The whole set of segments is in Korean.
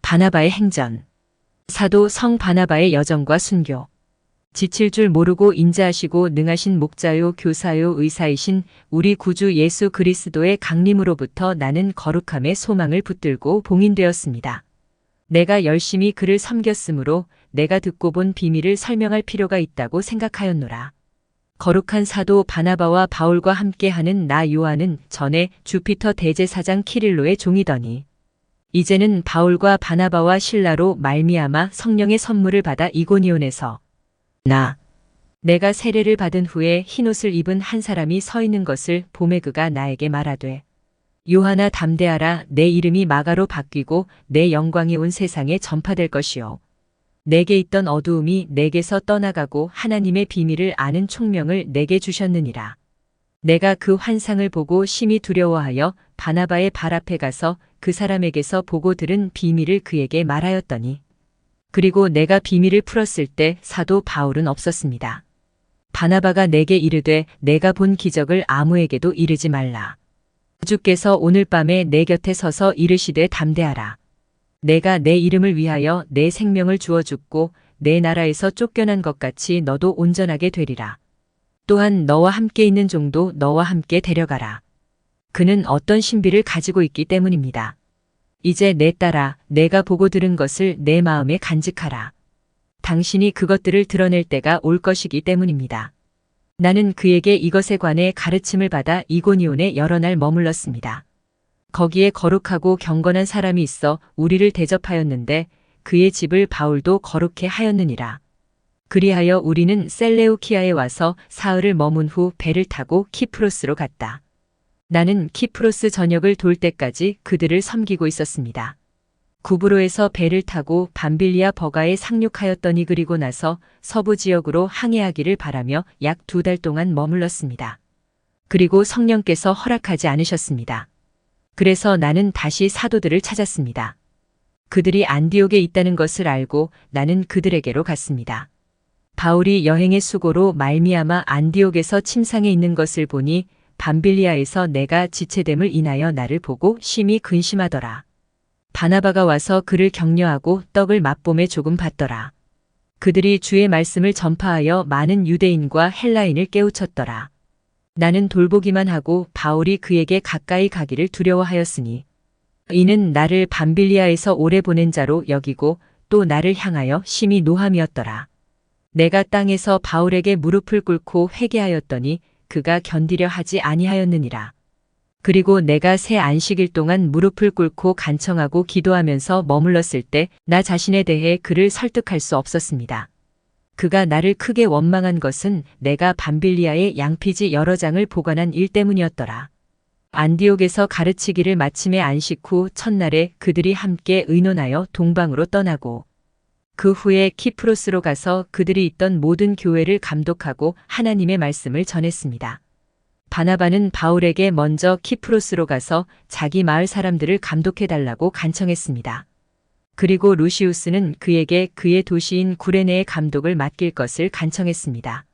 바나바의 행전. 사도 성 바나바의 여정과 순교. 지칠 줄 모르고 인자하시고 능하신 목자요 교사요 의사이신 우리 구주 예수 그리스도의 강림으로부터 나는 거룩함의 소망을 붙들고 봉인되었습니다. 내가 열심히 그를 섬겼으므로 내가 듣고 본 비밀을 설명할 필요가 있다고 생각하였노라. 거룩한 사도 바나바와 바울과 함께하는 나 요한은 전에 주피터 대제사장 키릴로의 종이더니 이제는 바울과 바나바와 실라로 말미암아 성령의 선물을 받아 이고니온에서 내가 세례를 받은 후에 흰옷을 입은 한 사람이 서 있는 것을 보매 그가 나에게 말하되 요한아 담대하라. 내 이름이 마가로 바뀌고 내 영광이 온 세상에 전파될 것이요 내게 있던 어두움이 내게서 떠나가고 하나님의 비밀을 아는 총명을 내게 주셨느니라. 내가 그 환상을 보고 심히 두려워하여 바나바의 발 앞에 가서 그 사람에게서 보고 들은 비밀을 그에게 말하였더니 그리고 내가 비밀을 풀었을 때 사도 바울은 없었습니다. 바나바가 내게 이르되 내가 본 기적을 아무에게도 이르지 말라. 주께서 오늘 밤에 내 곁에 서서 이르시되 담대하라. 내가 내 이름을 위하여 내 생명을 주어 죽고 내 나라에서 쫓겨난 것 같이 너도 온전하게 되리라. 또한 너와 함께 있는 종도 너와 함께 데려가라. 그는 어떤 신비를 가지고 있기 때문입니다. 이제 내 딸아, 내가 보고 들은 것을 내 마음에 간직하라. 당신이 그것들을 드러낼 때가 올 것이기 때문입니다. 나는 그에게 이것에 관해 가르침을 받아 이고니온에 여러 날 머물렀습니다. 거기에 거룩하고 경건한 사람이 있어 우리를 대접하였는데 그의 집을 바울도 거룩해 하였느니라. 그리하여 우리는 셀레우키아에 와서 사흘을 머문 후 배를 타고 키프로스로 갔다. 나는 키프로스 전역을 돌 때까지 그들을 섬기고 있었습니다. 구브로에서 배를 타고 밤빌리아 버가에 상륙하였더니 그리고 나서 서부 지역으로 항해하기를 바라며 약 2달 동안 머물렀습니다. 그리고 성령께서 허락하지 않으셨습니다. 그래서 나는 다시 사도들을 찾았습니다. 그들이 안디옥에 있다는 것을 알고 나는 그들에게로 갔습니다. 바울이 여행의 수고로 말미암아 안디옥에서 침상에 있는 것을 보니 밤빌리아에서 내가 지체됨을 인하여 나를 보고 심히 근심하더라. 바나바가 와서 그를 격려하고 떡을 맛봄에 조금 받더라. 그들이 주의 말씀을 전파하여 많은 유대인과 헬라인을 깨우쳤더라. 나는 돌보기만 하고 바울이 그에게 가까이 가기를 두려워하였으니 이는 나를 밤빌리아에서 오래 보낸 자로 여기고 또 나를 향하여 심히 노함이었더라. 내가 땅에서 바울에게 무릎을 꿇고 회개하였더니 그가 견디려 하지 아니하였느니라. 그리고 내가 새 안식일 동안 무릎을 꿇고 간청하고 기도하면서 머물렀을 때 나 자신에 대해 그를 설득할 수 없었습니다. 그가 나를 크게 원망한 것은 내가 밤빌리아에 양피지 여러 장을 보관한 일 때문이었더라. 안디옥에서 가르치기를 마침에 안식 후 첫날에 그들이 함께 의논하여 동방으로 떠나고 그 후에 키프로스로 가서 그들이 있던 모든 교회를 감독하고 하나님의 말씀을 전했습니다. 바나바는 바울에게 먼저 키프로스로 가서 자기 마을 사람들을 감독해달라고 간청했습니다. 그리고 루시우스는 그에게 그의 도시인 구레네의 감독을 맡길 것을 간청했습니다.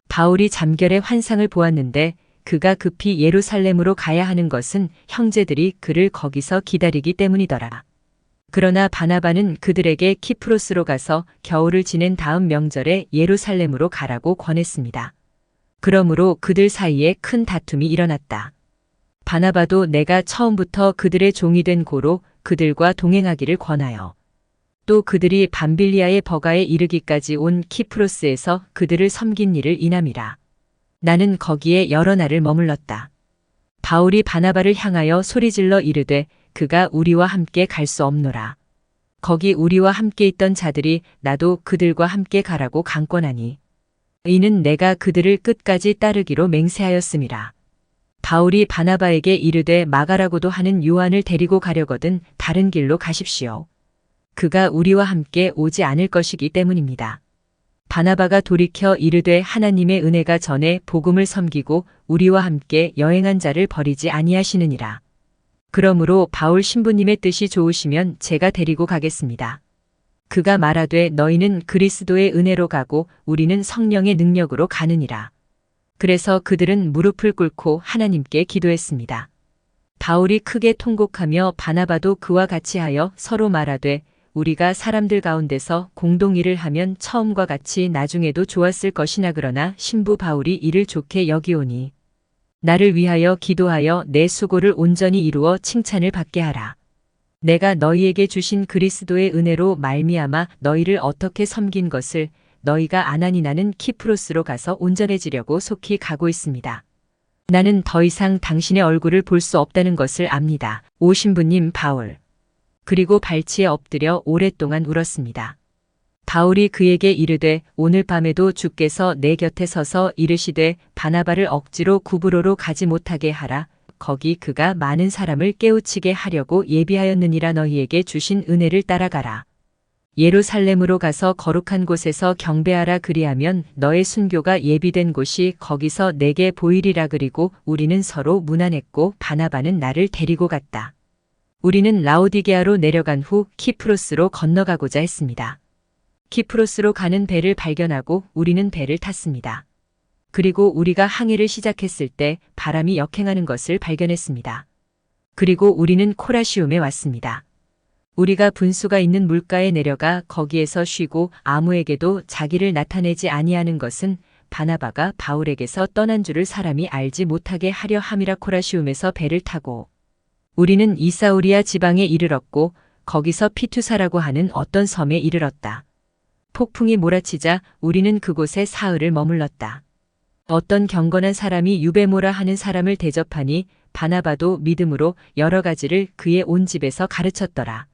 바울이 잠결에 환상을 보았는데 그가 급히 예루살렘으로 가야 하는 것은 형제들이 그를 거기서 기다리기 때문이더라. 그러나 바나바는 그들에게 키프로스로 가서 겨울을 지낸 다음 명절에 예루살렘으로 가라고 권했습니다. 그러므로 그들 사이에 큰 다툼이 일어났다. 바나바도 내가 처음부터 그들의 종이 된 고로 그들과 동행하기를 권하여 또 그들이 밤빌리아의 버가에 이르기까지 온 키프로스에서 그들을 섬긴 일을 인함이라. 나는 거기에 여러 날을 머물렀다. 바울이 바나바를 향하여 소리질러 이르되 그가 우리와 함께 갈 수 없노라. 거기 우리와 함께 있던 자들이 나도 그들과 함께 가라고 강권하니 이는 내가 그들을 끝까지 따르기로 맹세하였음이라. 바울이 바나바에게 이르되 마가라고도 하는 요한을 데리고 가려거든 다른 길로 가십시오. 그가 우리와 함께 오지 않을 것이기 때문입니다. 바나바가 돌이켜 이르되 하나님의 은혜가 전에 복음을 섬기고 우리와 함께 여행한 자를 버리지 아니하시느니라. 그러므로 바울 신부님의 뜻이 좋으시면 제가 데리고 가겠습니다. 그가 말하되 너희는 그리스도의 은혜로 가고 우리는 성령의 능력으로 가느니라. 그래서 그들은 무릎을 꿇고 하나님께 기도했습니다. 바울이 크게 통곡하며 바나바도 그와 같이 하여 서로 말하되 우리가 사람들 가운데서 공동 일을 하면 처음과 같이 나중에도 좋았을 것이나 그러나 신부 바울이 이를 좋게 여기오니 나를 위하여 기도하여 내 수고를 온전히 이루어 칭찬을 받게 하라. 내가 너희에게 주신 그리스도의 은혜로 말미암아 너희를 어떻게 섬긴 것을 너희가 아나니 나는 키프로스로 가서 온전해지려고 속히 가고 있습니다. 나는 더 이상 당신의 얼굴을 볼 수 없다는 것을 압니다. 오 신부님 바울. 그리고 발치에 엎드려 오랫동안 울었습니다. 바울이 그에게 이르되 오늘 밤에도 주께서 내 곁에 서서 이르시되 바나바를 억지로 구브로로 가지 못하게 하라. 거기 그가 많은 사람을 깨우치게 하려고 예비하였느니라. 너희에게 주신 은혜를 따라가라. 예루살렘으로 가서 거룩한 곳에서 경배하라. 그리하면 너의 순교가 예비된 곳이 거기서 내게 보이리라. 그리고 우리는 서로 문안했고 바나바는 나를 데리고 갔다. 우리는 라오디게아로 내려간 후 키프로스로 건너가고자 했습니다. 키프로스로 가는 배를 발견하고 우리는 배를 탔습니다. 그리고 우리가 항해를 시작했을 때 바람이 역행하는 것을 발견했습니다. 그리고 우리는 코라시움에 왔습니다. 우리가 분수가 있는 물가에 내려가 거기에서 쉬고 아무에게도 자기를 나타내지 아니하는 것은 바나바가 바울에게서 떠난 줄을 사람이 알지 못하게 하려 함이라. 코라시움에서 배를 타고 우리는 이사우리아 지방에 이르렀고 거기서 피투사라고 하는 어떤 섬에 이르렀다. 폭풍이 몰아치자 우리는 그곳에 사흘을 머물렀다. 어떤 경건한 사람이 유베모라 하는 사람을 대접하니 바나바도 믿음으로 여러 가지를 그의 온 집에서 가르쳤더라.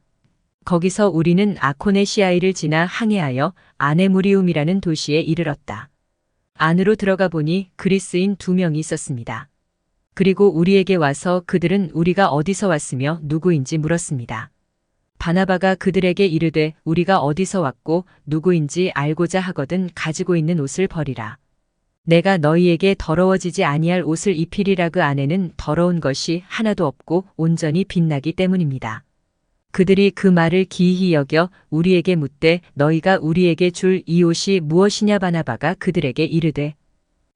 거기서 우리는 아코네시아이를 지나 항해하여 아네무리움이라는 도시에 이르렀다. 안으로 들어가 보니 그리스인 2명이 있었습니다. 그리고 우리에게 와서 그들은 우리가 어디서 왔으며 누구인지 물었습니다. 바나바가 그들에게 이르되 우리가 어디서 왔고 누구인지 알고자 하거든 가지고 있는 옷을 버리라. 내가 너희에게 더러워지지 아니할 옷을 입히리라. 그 안에는 더러운 것이 하나도 없고 온전히 빛나기 때문입니다. 그들이 그 말을 기이히 여겨 우리에게 묻되 너희가 우리에게 줄 이 옷이 무엇이냐. 바나바가 그들에게 이르되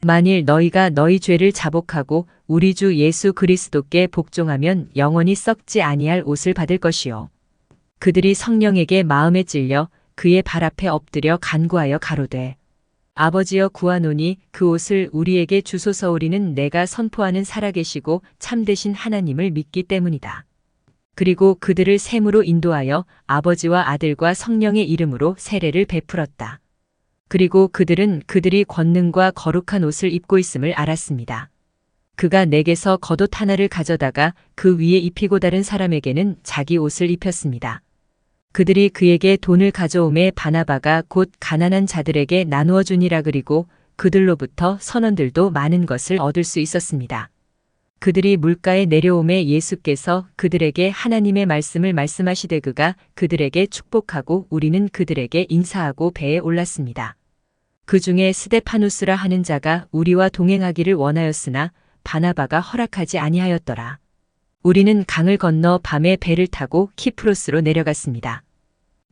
만일 너희가 너희 죄를 자복하고 우리 주 예수 그리스도께 복종하면 영원히 썩지 아니할 옷을 받을 것이요. 그들이 성령에게 마음에 찔려 그의 발 앞에 엎드려 간구하여 가로되 아버지여 구하노니 그 옷을 우리에게 주소서. 우리는 내가 선포하는 살아계시고 참되신 하나님을 믿기 때문이다. 그리고 그들을 샘으로 인도하여 아버지와 아들과 성령의 이름으로 세례를 베풀었다. 그리고 그들은 그들이 권능과 거룩한 옷을 입고 있음을 알았습니다. 그가 내게서 겉옷 하나를 가져다가 그 위에 입히고 다른 사람에게는 자기 옷을 입혔습니다. 그들이 그에게 돈을 가져오매 바나바가 곧 가난한 자들에게 나누어 주니라. 그리고 그들로부터 선원들도 많은 것을 얻을 수 있었습니다. 그들이 물가에 내려오매 예수께서 그들에게 하나님의 말씀을 말씀하시되 그가 그들에게 축복하고 우리는 그들에게 인사하고 배에 올랐습니다. 그 중에 스데파누스라 하는 자가 우리와 동행하기를 원하였으나 바나바가 허락하지 아니하였더라. 우리는 강을 건너 밤에 배를 타고 키프로스로 내려갔습니다.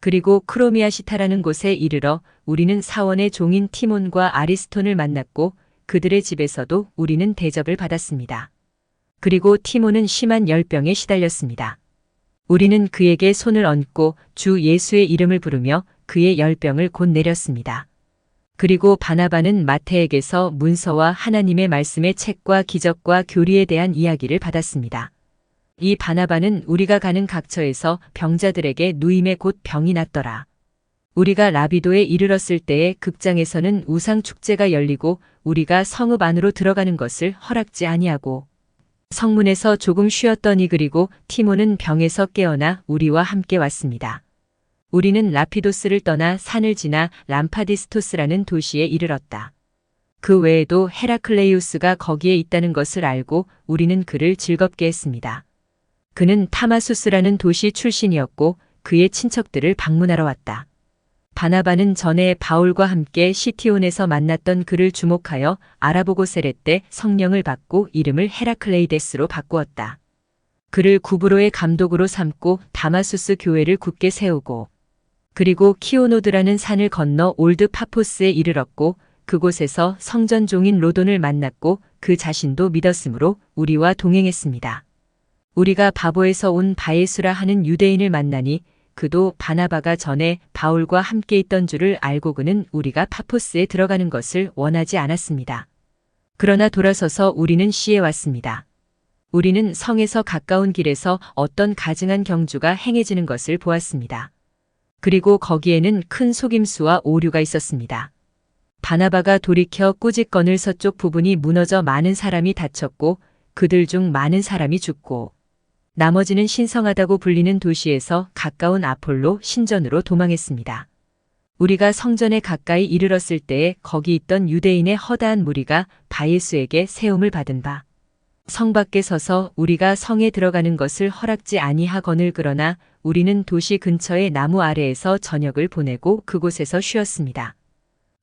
그리고 크로미아시타라는 곳에 이르러 우리는 사원의 종인 티몬과 아리스톤을 만났고 그들의 집에서도 우리는 대접을 받았습니다. 그리고 티몬은 심한 열병에 시달렸습니다. 우리는 그에게 손을 얹고 주 예수의 이름을 부르며 그의 열병을 곧 내렸습니다. 그리고 바나바는 마태에게서 문서와 하나님의 말씀의 책과 기적과 교리에 대한 이야기를 받았습니다. 이 바나바는 우리가 가는 각처에서 병자들에게 누임에 곧 병이 났더라. 우리가 라비도에 이르렀을 때에 극장에서는 우상 축제가 열리고 우리가 성읍 안으로 들어가는 것을 허락지 아니하고 성문에서 조금 쉬었더니 그리고 티모는 병에서 깨어나 우리와 함께 왔습니다. 우리는 라피도스를 떠나 산을 지나 람파디스토스라는 도시에 이르렀다. 그 외에도 헤라클레이우스가 거기에 있다는 것을 알고 우리는 그를 즐겁게 했습니다. 그는 타마수스라는 도시 출신이었고 그의 친척들을 방문하러 왔다. 바나바는 전에 바울과 함께 시티온에서 만났던 그를 주목하여 알아보고 세례 때 성령을 받고 이름을 헤라클레이데스로 바꾸었다. 그를 구브로의 감독으로 삼고 다마수스 교회를 굳게 세우고 그리고 키오노드라는 산을 건너 올드 파포스에 이르렀고 그곳에서 성전 종인 로돈을 만났고 그 자신도 믿었으므로 우리와 동행했습니다. 우리가 바보에서 온 바예수라 하는 유대인을 만나니 그도 바나바가 전에 바울과 함께 있던 줄을 알고 그는 우리가 파포스에 들어가는 것을 원하지 않았습니다. 그러나 돌아서서 우리는 시에 왔습니다. 우리는 성에서 가까운 길에서 어떤 가증한 경주가 행해지는 것을 보았습니다. 그리고 거기에는 큰 속임수와 오류가 있었습니다. 바나바가 돌이켜 꾸짖 건을 서쪽 부분이 무너져 많은 사람이 다쳤고 그들 중 많은 사람이 죽고 나머지는 신성하다고 불리는 도시에서 가까운 아폴로 신전으로 도망했습니다. 우리가 성전에 가까이 이르렀을 때에 거기 있던 유대인의 허다한 무리가 바예수에게 세움을 받은 바 성 밖에 서서 우리가 성에 들어가는 것을 허락지 아니하거늘 그러나 우리는 도시 근처의 나무 아래에서 저녁을 보내고 그곳에서 쉬었습니다.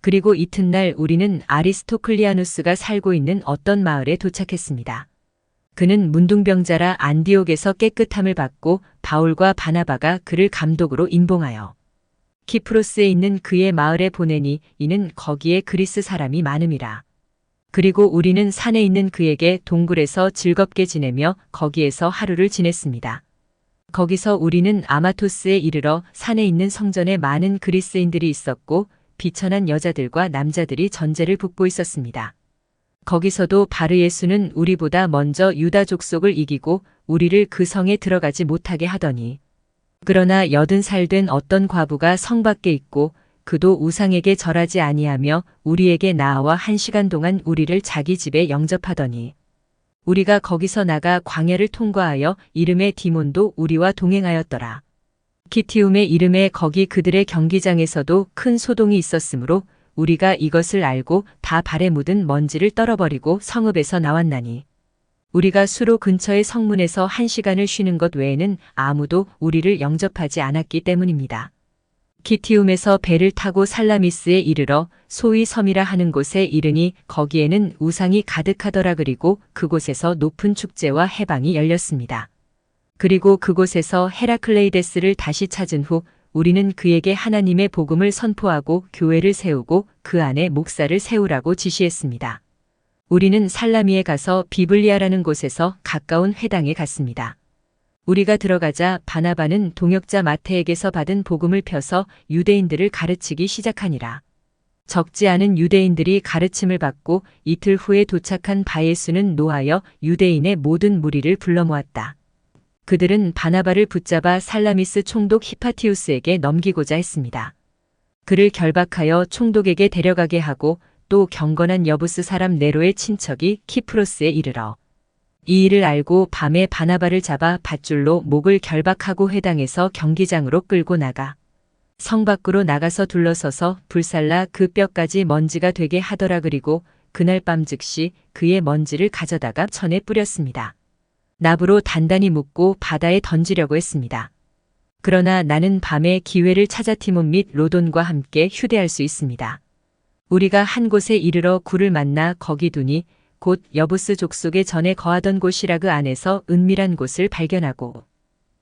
그리고 이튿날 우리는 아리스토클리아누스가 살고 있는 어떤 마을에 도착했습니다. 그는 문둥병자라 안디옥에서 깨끗함을 받고 바울과 바나바가 그를 감독으로 임봉하여 키프로스에 있는 그의 마을에 보내니 이는 거기에 그리스 사람이 많음이라. 그리고 우리는 산에 있는 그에게 동굴에서 즐겁게 지내며 거기에서 하루를 지냈습니다. 거기서 우리는 아마토스에 이르러 산에 있는 성전에 많은 그리스인들이 있었고 비천한 여자들과 남자들이 전제를 붓고 있었습니다. 거기서도 바르예수는 우리보다 먼저 유다 족속을 이기고 우리를 그 성에 들어가지 못하게 하더니 그러나 80살 된 어떤 과부가 성 밖에 있고 그도 우상에게 절하지 아니하며 우리에게 나아와 1시간 동안 우리를 자기 집에 영접하더니 우리가 거기서 나가 광야를 통과하여 이름의 디몬도 우리와 동행하였더라. 키티움의 이름에 거기 그들의 경기장에서도 큰 소동이 있었으므로 우리가 이것을 알고 다 발에 묻은 먼지를 떨어버리고 성읍에서 나왔나니 우리가 수로 근처의 성문에서 1시간을 쉬는 것 외에는 아무도 우리를 영접하지 않았기 때문입니다. 키티움에서 배를 타고 살라미스에 이르러 소위 섬이라 하는 곳에 이르니 거기에는 우상이 가득하더라. 그리고 그곳에서 높은 축제와 해방이 열렸습니다. 그리고 그곳에서 헤라클레이데스를 다시 찾은 후 우리는 그에게 하나님의 복음을 선포하고 교회를 세우고 그 안에 목사를 세우라고 지시했습니다. 우리는 살라미에 가서 비블리아라는 곳에서 가까운 회당에 갔습니다. 우리가 들어가자 바나바는 동역자 마태에게서 받은 복음을 펴서 유대인들을 가르치기 시작하니라. 적지 않은 유대인들이 가르침을 받고 이틀 후에 도착한 바예수는 노하여 유대인의 모든 무리를 불러 모았다. 그들은 바나바를 붙잡아 살라미스 총독 히파티우스에게 넘기고자 했습니다. 그를 결박하여 총독에게 데려가게 하고 또 경건한 여부스 사람 네로의 친척이 키프로스에 이르러 이 일을 알고 밤에 바나바를 잡아 밧줄로 목을 결박하고 회당에서 경기장으로 끌고 나가 성 밖으로 나가서 둘러서서 불살라 그 뼈까지 먼지가 되게 하더라. 그리고 그날 밤 즉시 그의 먼지를 가져다가 천에 뿌렸습니다. 납으로 단단히 묶고 바다에 던지려고 했습니다. 그러나 나는 밤에 기회를 찾아 티몬 및 로돈과 함께 휴대할 수 있습니다. 우리가 한 곳에 이르러 굴을 만나 거기 두니 곧 여부스 족속의 전에 거하던 곳이라. 그 안에서 은밀한 곳을 발견하고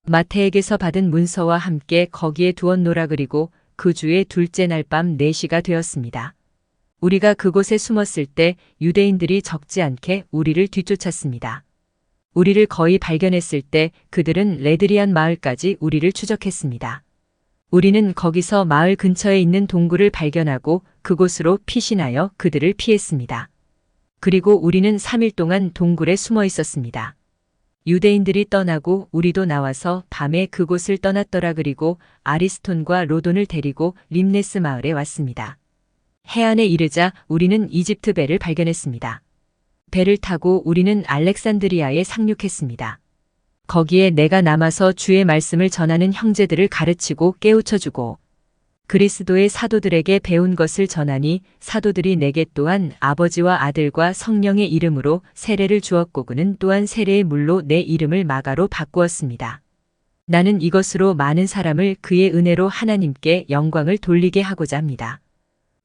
마태에게서 받은 문서와 함께 거기에 두었노라. 그리고 그 주의 둘째 날 밤 4시가 되었습니다. 우리가 그곳에 숨었을 때 유대인들이 적지 않게 우리를 뒤쫓았습니다. 우리를 거의 발견했을 때 그들은 레드리안 마을까지 우리를 추적했습니다. 우리는 거기서 마을 근처에 있는 동굴을 발견하고 그곳으로 피신하여 그들을 피했습니다. 그리고 우리는 3일 동안 동굴에 숨어 있었습니다. 유대인들이 떠나고 우리도 나와서 밤에 그곳을 떠났더라. 그리고 아리스톤과 로돈을 데리고 림네스 마을에 왔습니다. 해안에 이르자 우리는 이집트 배를 발견했습니다. 배를 타고 우리는 알렉산드리아에 상륙했습니다. 거기에 내가 남아서 주의 말씀을 전하는 형제들을 가르치고 깨우쳐주고 그리스도의 사도들에게 배운 것을 전하니 사도들이 내게 또한 아버지와 아들과 성령의 이름으로 세례를 주었고 그는 또한 세례의 물로 내 이름을 마가로 바꾸었습니다. 나는 이것으로 많은 사람을 그의 은혜로 하나님께 영광을 돌리게 하고자 합니다.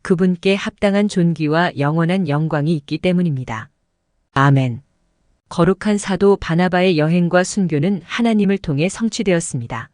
그분께 합당한 존귀와 영원한 영광이 있기 때문입니다. 아멘. 거룩한 사도 바나바의 여행과 순교는 하나님을 통해 성취되었습니다.